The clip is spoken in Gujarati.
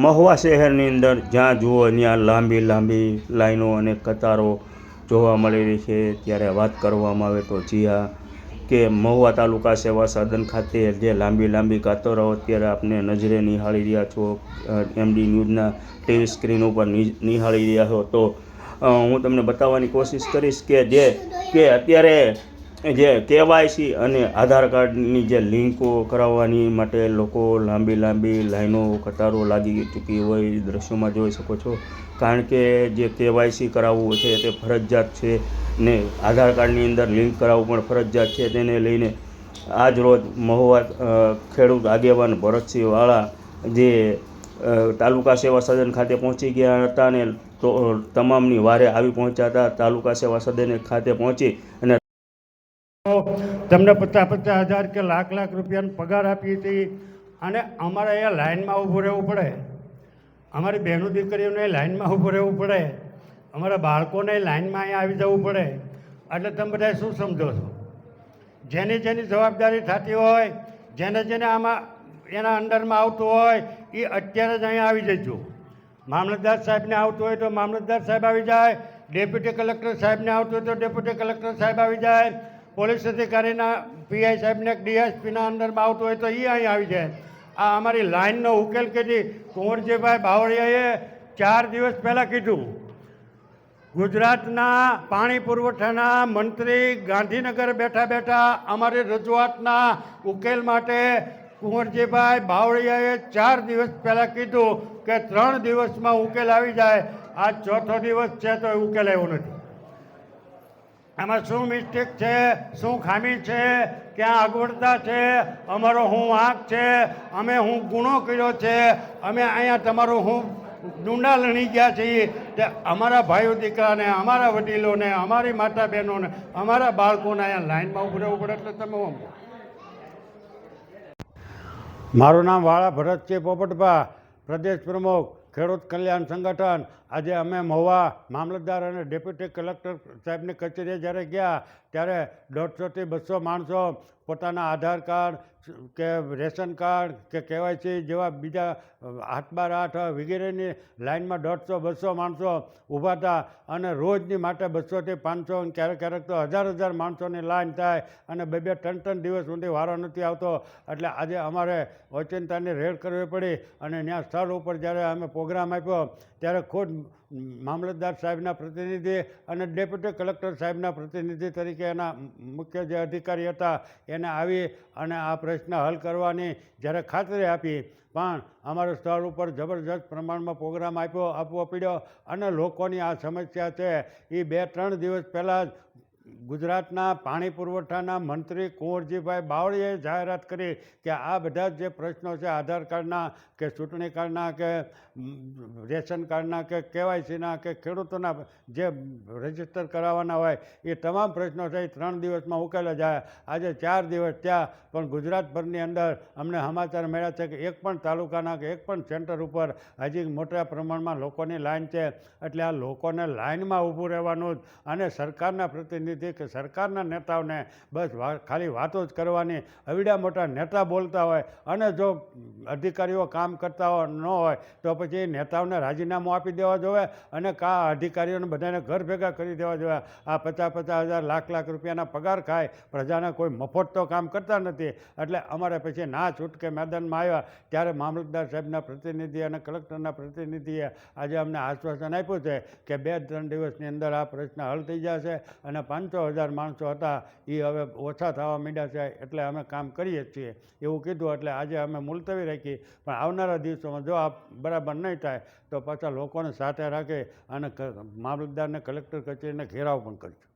મહુવા શહેરની અંદર જ્યાં જુઓ ત્યાં લાંબી લાંબી લાઈનો અને કતારો જોવા મળી રહી છે। ત્યારે વાત કરવામાં આવે તો જી હા કે મહુવા તાલુકા સેવા સદન ખાતે જે લાંબી લાંબી કતારો અત્યારે આપને નજરે નિહાળી રહ્યા છો, એમડી ન્યૂઝના ટીવી સ્ક્રીન ઉપર નિહાળી રહ્યા છો, તો હું તમને બતાવવાની કોશિશ કરીશ કે અત્યારે જે કેવાયસી અને આધાર કાર્ડની જે લિંકો કરાવવાની માટે લોકો લાંબી લાંબી લાઈનો કતારો લાગી ચૂકી હોય દ્રશ્યોમાં જોઈ શકો છો। કારણ કે જે કેવાયસી કરાવવું છે તે ફરજિયાત છે ને આધાર કાર્ડની અંદર લિંક કરાવવું પણ ફરજિયાત છે। તેને લઈને આજ રોજ મહુવા ખેડૂત આગેવાન ભરતસિંહ વાળા જે તાલુકા સેવા સદન ખાતે પહોંચી ગયા હતા અને તમામની વારે આવી પહોંચ્યા હતા। તાલુકા સેવા સદન ખાતે પહોંચી અને તમને 50,000 કે લાખ રૂપિયાનો પગાર આપીએ છીએ અને અમારે અહીંયા લાઇનમાં ઊભું રહેવું પડે, અમારી બહેનો દીકરીઓને લાઇનમાં ઊભું રહેવું પડે, અમારા બાળકોને લાઇનમાં અહીંયા આવી જવું પડે, એટલે તમે બધા શું સમજો છો? જેની જેની જવાબદારી થતી હોય, જેને આમાં એના અંડરમાં આવતું હોય એ અત્યારે જ અહીંયા આવી જજો। મામલતદાર સાહેબને આવતું હોય તો મામલતદાર સાહેબ આવી જાય, ડેપ્યુટી કલેક્ટર સાહેબને આવતું હોય તો ડેપ્યુટી કલેક્ટર સાહેબ આવી જાય, પોલીસ અધિકારીના પીઆઈ સાહેબને ડીએસપીના અંડરમાં આવતું હોય તો એ અહીં આવી જાય। આ અમારી લાઇનનો ઉકેલ કીધી કુંવરજીભાઈ બાવળિયાએ 4 દિવસ પહેલાં કીધું। ગુજરાતના પાણી પુરવઠાના મંત્રી ગાંધીનગર બેઠા બેઠા અમારી રજૂઆતના ઉકેલ માટે કુંવરજીભાઈ બાવળિયાએ 4 દિવસ પહેલાં કીધું કે 3 દિવસમાં ઉકેલ આવી જાય। આ 4થો દિવસ છે તો ઉકેલ આવ્યો નથી। આમાં શું મિસ્ટેક છે, શું ખામી છે, ક્યાં અગવડતા છે, અમારો શું વાંક છે, અમે શું ગુનો કર્યો છે, અમે અહીંયા તમારું શું ડુંડા લણી ગયા છીએ તે અમારા ભાઈઓ દીકરાને, અમારા વડીલોને, અમારી માતા બહેનોને, અમારા બાળકોને અહીંયા લાઈનમાં ઊભું રહેવું પડે। એટલે તમે સમજો। મારું નામ વાળા ભરતસિંહ પોપટભા, પ્રદેશ પ્રમુખ ખેડૂત કલ્યાણ સંગઠન। આજે અમે મહુવા મામલતદાર અને ડેપ્યુટી કલેક્ટર સાહેબની કચેરીએ જ્યારે ગયા ત્યારે 150 થી 200 માણસો પોતાના આધાર કાર્ડ કે રેશન કાર્ડ કે કેવાયસી જેવા બીજા 8x8 વગેરેની લાઇનમાં 150-200 માણસો ઊભા હતા અને રોજની માટે 200 થી 500 અને ક્યારેક તો 1000 માણસોની લાઈન થાય અને 2-3 દિવસ સુધી વારો નથી આવતો। એટલે આજે અમારે ઓચિંતાની રેડ કરવી પડી અને ત્યાં સ્થળ ઉપર જ્યારે અમે પ્રોગ્રામ આપ્યો ત્યારે ખુદ મામલતદાર સાહેબના પ્રતિનિધિ અને ડેપ્યુટી કલેક્ટર સાહેબના પ્રતિનિધિ તરીકે એના મુખ્ય જે અધિકારી હતા એને આવી અને આ પ્રશ્ન હલ કરવાની જ્યારે ખાતરી આપી, પણ અમારા સ્થળ ઉપર જબરજસ્ત પ્રમાણમાં પ્રોગ્રામ આપવો પડ્યો અને લોકોની આ સમસ્યા છે એ 2-3 દિવસ પહેલાં જ ગુજરાતના પાણી પુરવઠાના મંત્રી કુંવરજીભાઈ બાવળિયાએ જાહેરાત કરી કે આ બધા જે પ્રશ્નો છે આધાર કાર્ડના કે ચૂંટણી કાર્ડના કે રેશન કાર્ડના કે કેવાયસીના કે ખેડૂતોના જે રજીસ્ટર કરાવવાના હોય એ તમામ પ્રશ્નો છે એ 3 દિવસમાં ઉકેલા જાય। આજે 4 દિવસ થયા પણ ગુજરાતભરની અંદર અમને સમાચાર મળ્યા છે કે એક પણ તાલુકાના કે એક પણ સેન્ટર ઉપર હજી મોટા પ્રમાણમાં લોકોની લાઈન છે। એટલે આ લોકોને લાઈનમાં ઊભું રહેવાનું અને સરકારના પ્રતિનિધિ કે સરકારના નેતાઓને બસ ખાલી વાતો જ કરવાની, અવડા મોટા નેતા બોલતા હોય અને જો અધિકારીઓ કામ કરતા ન હોય તો પછી નેતાઓને રાજીનામું આપી દેવા જોઈએ અને અધિકારીઓને બધાને ઘર ભેગા કરી દેવા જોઈએ। આ 50,000 લાખ રૂપિયાના પગાર ખાય, પ્રજાને કોઈ મફત તો કામ કરતા નથી। એટલે અમારે પછી ના છૂટકે મેદાનમાં આવ્યા ત્યારે મામલતદાર સાહેબના પ્રતિનિધિ અને કલેક્ટરના પ્રતિનિધિએ આજે અમને આશ્વાસન આપ્યું છે કે 2-3 દિવસની અંદર આ પ્રશ્ન હલ થઈ જશે અને 500,000 માણસો હતા એ હવે ઓછા થવા માંડ્યા છે એટલે અમે કામ કરીએ છીએ એવું કીધું। એટલે આજે અમે મુલતવી રાખી, પણ આવનારા દિવસોમાં જો આ બરાબર નહીં થાય તો પાછા લોકોને સાથે રાખી અને મામલતદારને કલેક્ટર કચેરીને ઘેરાવ પણ કરીશું।